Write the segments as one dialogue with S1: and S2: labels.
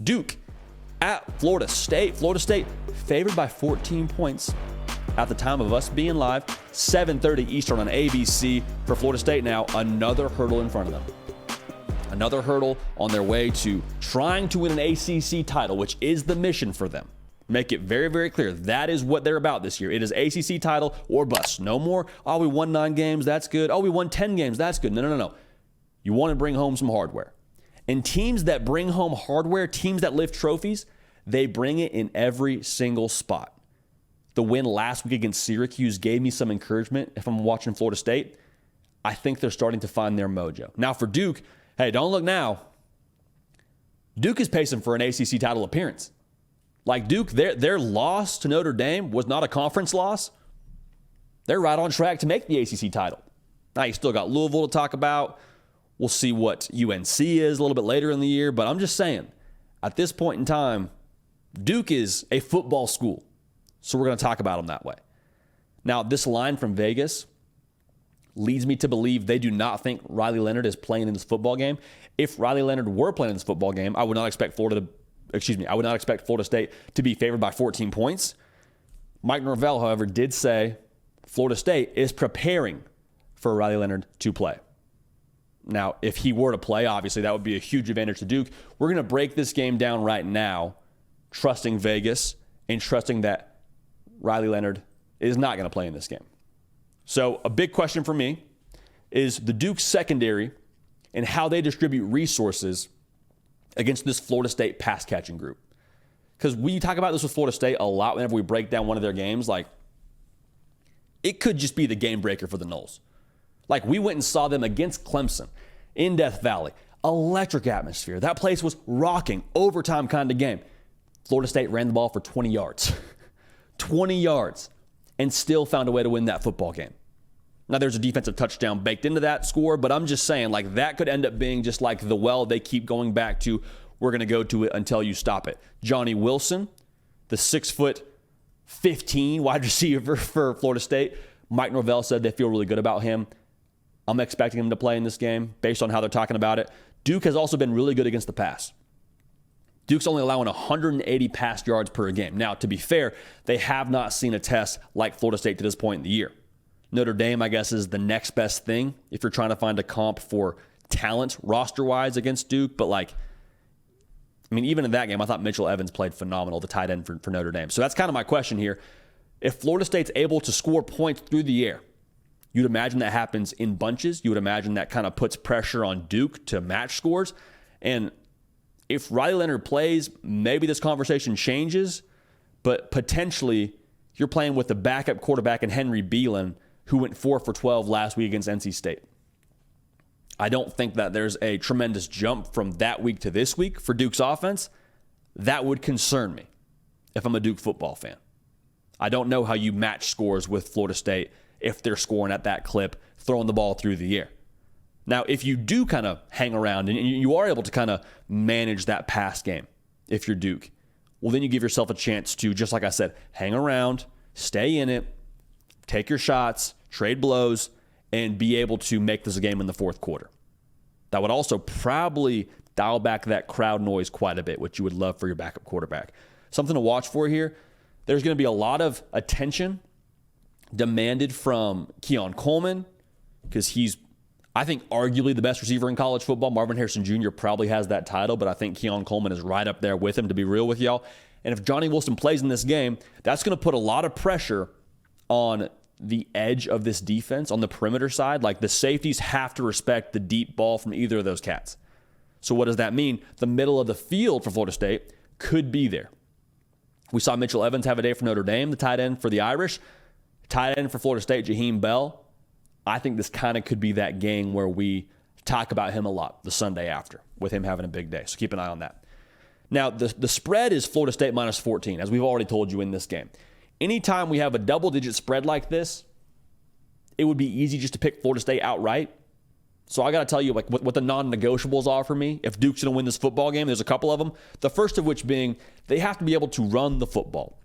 S1: Duke at Florida State. Florida State favored by 14 points at the time of us being live. 7:30 Eastern on ABC for Florida State. Now, another hurdle in front of them. Another hurdle on their way to trying to win an ACC title, which is the mission for them. Make it very, very clear. That is what they're about this year. It is ACC title or bust. No more, oh, we won 9 games, that's good. Oh, we won 10 games, that's good. No. You want to bring home some hardware. And teams that bring home hardware, teams that lift trophies, they bring it in every single spot. The win last week against Syracuse gave me some encouragement if I'm watching Florida State. I think they're starting to find their mojo. Now for Duke, hey, don't look now. Duke is pacing for an ACC title appearance. Like Duke, their loss to Notre Dame was not a conference loss. They're right on track to make the ACC title. Now, you still got Louisville to talk about. We'll see what UNC is a little bit later in the year. But I'm just saying, at this point in time, Duke is a football school. So we're going to talk about them that way. Now, this line from Vegas leads me to believe they do not think Riley Leonard is playing in this football game. If Riley Leonard were playing in this football game, I would not expect Florida State to be favored by 14 points. Mike Norvell, however, did say Florida State is preparing for Riley Leonard to play. Now, if he were to play, obviously that would be a huge advantage to Duke. We're going to break this game down right now, trusting Vegas and trusting that Riley Leonard is not going to play in this game. So a big question for me is the Duke secondary and how they distribute resources against this Florida State pass-catching group. Because we talk about this with Florida State a lot whenever we break down one of their games. Like, it could just be the game breaker for the Noles. Like, we went and saw them against Clemson in Death Valley. Electric atmosphere. That place was rocking. Overtime kind of game. Florida State ran the ball for 20 yards. 20 yards. And still found a way to win that football game. Now, there's a defensive touchdown baked into that score, but I'm just saying, like, that could end up being just like the well they keep going back to. We're going to go to it until you stop it. Johnny Wilson, the 6'15" wide receiver for Florida State. Mike Norvell said they feel really good about him. I'm expecting him to play in this game based on how they're talking about it. Duke has also been really good against the pass. Duke's only allowing 180 pass yards per game. Now, to be fair, they have not seen a test like Florida State to this point in the year. Notre Dame, I guess, is the next best thing if you're trying to find a comp for talent roster-wise against Duke. But, like, I mean, even in that game, I thought Mitchell Evans played phenomenal, the tight end for Notre Dame. So that's kind of my question here. If Florida State's able to score points through the air, you'd imagine that happens in bunches. You would imagine that kind of puts pressure on Duke to match scores. And if Riley Leonard plays, maybe this conversation changes. But potentially, you're playing with the backup quarterback in Henry Beelan, who went 4 for 12 last week against NC State. I don't think that there's a tremendous jump from that week to this week for Duke's offense. That would concern me if I'm a Duke football fan. I don't know how you match scores with Florida State if they're scoring at that clip, throwing the ball through the air. Now, if you do kind of hang around and you are able to kind of manage that pass game, if you're Duke, well, then you give yourself a chance to, just like I said, hang around, stay in it, take your shots, trade blows, and be able to make this a game in the fourth quarter. That would also probably dial back that crowd noise quite a bit, which you would love for your backup quarterback. Something to watch for here. There's going to be a lot of attention demanded from Keon Coleman because he's, I think, arguably the best receiver in college football. Marvin Harrison Jr. probably has that title, but I think Keon Coleman is right up there with him, to be real with y'all. And if Johnny Wilson plays in this game, that's going to put a lot of pressure on the edge of this defense, on the perimeter side. Like, the safeties have to respect the deep ball from either of those cats. So what does that mean? The middle of the field for Florida State could be there. We saw Mitchell Evans have a day for Notre Dame, the tight end for the Irish. Tight end for Florida State, Jaheim Bell. I think this kind of could be that game where we talk about him a lot the Sunday after, with him having a big day. So keep an eye on that. Now, the spread is Florida State minus 14, as we've already told you in this game. Anytime we have a double-digit spread like this, it would be easy just to pick Florida State outright. So I got to tell you, like, what the non-negotiables are for me. If Duke's going to win this football game, there's a couple of them. The first of which being they have to be able to run the football.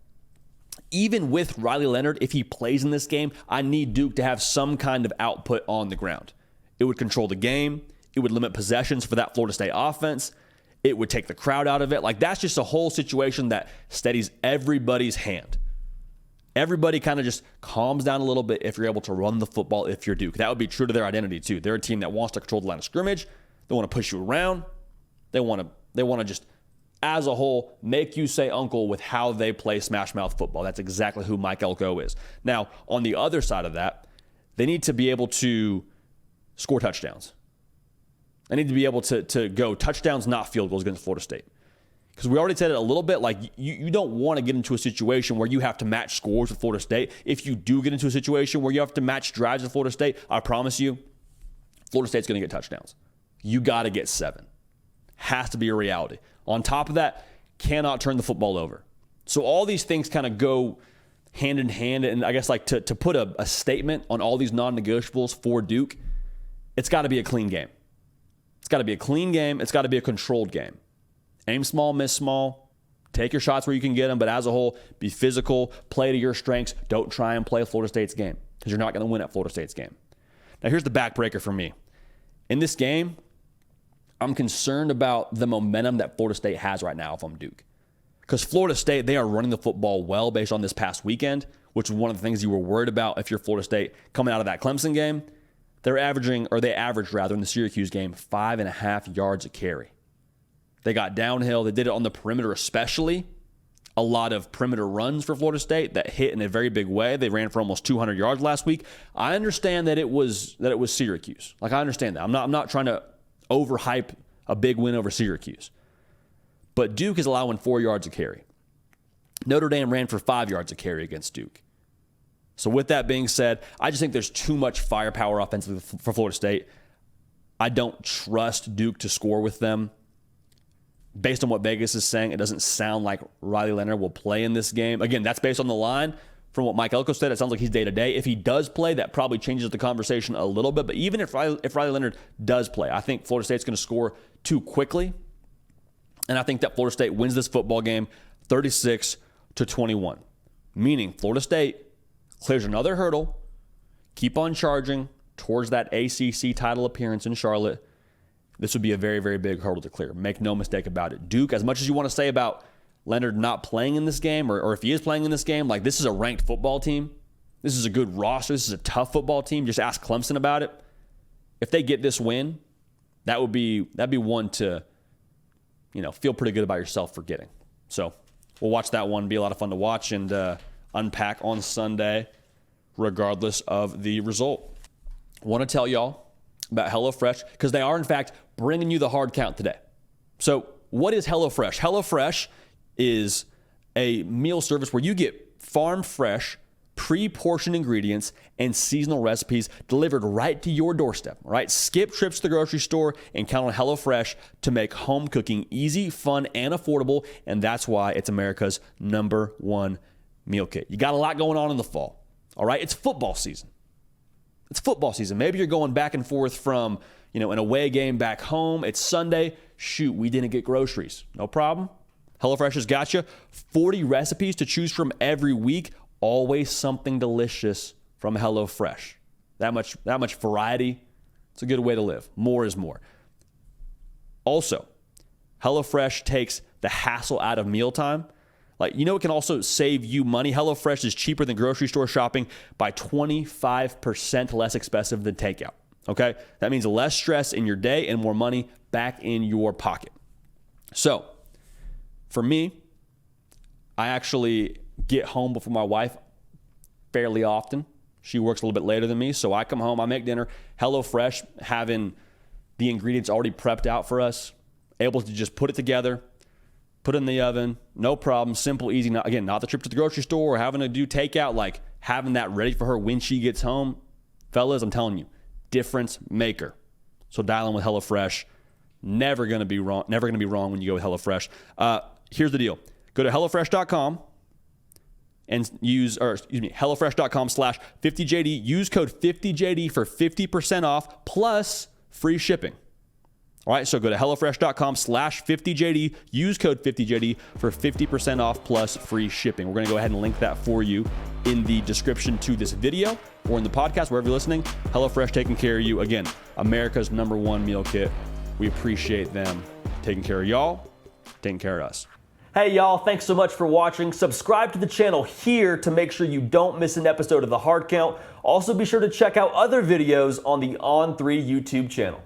S1: Even with Riley Leonard, if he plays in this game, I need Duke to have some kind of output on the ground. It would control the game. It would limit possessions for that Florida State offense. It would take the crowd out of it. Like, that's just a whole situation that steadies everybody's hand. Everybody kind of just calms down a little bit if you're able to run the football if you're Duke. That would be true to their identity too. They're a team that wants to control the line of scrimmage. They want to push you around. They want to just, as a whole, make you say uncle with how they play smash mouth football. That's exactly who Mike Elko is. Now, on the other side of that, they need to be able to score touchdowns. They need to be able to go touchdowns, not field goals against Florida State. Because we already said it a little bit, like you don't want to get into a situation where you have to match scores with Florida State. If you do get into a situation where you have to match drives with Florida State, I promise you, Florida State's going to get touchdowns. You got to get 7. Has to be a reality. On top of that, cannot turn the football over. So all these things kind of go hand in hand. And I guess like to put a statement on all these non-negotiables for Duke, it's got to be a clean game. It's got to be a clean game. It's got to be a controlled game. Aim small, miss small. Take your shots where you can get them, but as a whole, be physical, play to your strengths. Don't try and play Florida State's game because you're not going to win at Florida State's game. Now, here's the backbreaker for me. In this game, I'm concerned about the momentum that Florida State has right now if I'm Duke. Because Florida State, they are running the football well based on this past weekend, which was one of the things you were worried about if you're Florida State coming out of that Clemson game. They averaged in the Syracuse game 5.5 yards a carry. They got downhill. They did it on the perimeter especially. A lot of perimeter runs for Florida State that hit in a very big way. They ran for almost 200 yards last week. I understand that it was Syracuse. Like, I understand that. I'm not trying to overhype a big win over Syracuse. But Duke is allowing 4 yards a carry. Notre Dame ran for 5 yards a carry against Duke. So with that being said, I just think there's too much firepower offensively for Florida State. I don't trust Duke to score with them. Based on what Vegas is saying, it doesn't sound like Riley Leonard will play in this game. Again, that's based on the line. From what Mike Elko said, it sounds like he's day-to-day. If he does play, that probably changes the conversation a little bit. But even if Riley Leonard does play, I think Florida State's going to score too quickly. And I think that Florida State wins this football game 36-21. Meaning Florida State clears another hurdle, keep on charging towards that ACC title appearance in Charlotte. This would be a very, very big hurdle to clear. Make no mistake about it. Duke, as much as you want to say about Leonard not playing in this game, or if he is playing in this game, like, this is a ranked football team. This is a good roster. This is a tough football team. Just ask Clemson about it. If they get this win, that'd be one to, feel pretty good about yourself for getting. So we'll watch that one. Be a lot of fun to watch and unpack on Sunday, regardless of the result. I want to tell y'all about HelloFresh because they are, in fact, bringing you the hard count today. So what is HelloFresh? HelloFresh is a meal service where you get farm-fresh, pre-portioned ingredients and seasonal recipes delivered right to your doorstep. All right? Skip trips to the grocery store and count on HelloFresh to make home cooking easy, fun, and affordable, and that's why it's America's #1 meal kit. You got a lot going on in the fall. All right? It's football season. It's football season. Maybe you're going back and forth from, an away game back home. It's Sunday. Shoot, we didn't get groceries. No problem. HelloFresh has got you 40 recipes to choose from every week. Always something delicious from HelloFresh. That much variety. It's a good way to live. More is more. Also, HelloFresh takes the hassle out of mealtime. It can also save you money. HelloFresh is cheaper than grocery store shopping by 25% less expensive than takeout. Okay? That means less stress in your day and more money back in your pocket. So, for me, I actually get home before my wife fairly often. She works a little bit later than me, so I come home, I make dinner. HelloFresh, having the ingredients already prepped out for us, able to just put it together, put it in the oven, no problem, simple, easy. Not the trip to the grocery store or having to do takeout, having that ready for her when she gets home. Fellas, I'm telling you, difference maker. So dial in with HelloFresh. Never going to be wrong when you go with HelloFresh. Here's the deal. Go to HelloFresh.com and HelloFresh.com/50JD. Use code 50JD for 50% off plus free shipping. All right, so go to HelloFresh.com/50JD. Use code 50JD for 50% off plus free shipping. We're going to go ahead and link that for you in the description to this video or in the podcast, wherever you're listening. HelloFresh taking care of you. Again, America's #1 meal kit. We appreciate them taking care of y'all, taking care of us.
S2: Hey y'all, thanks so much for watching. Subscribe to the channel here to make sure you don't miss an episode of The Hard Count. Also be sure to check out other videos on the On3 YouTube channel.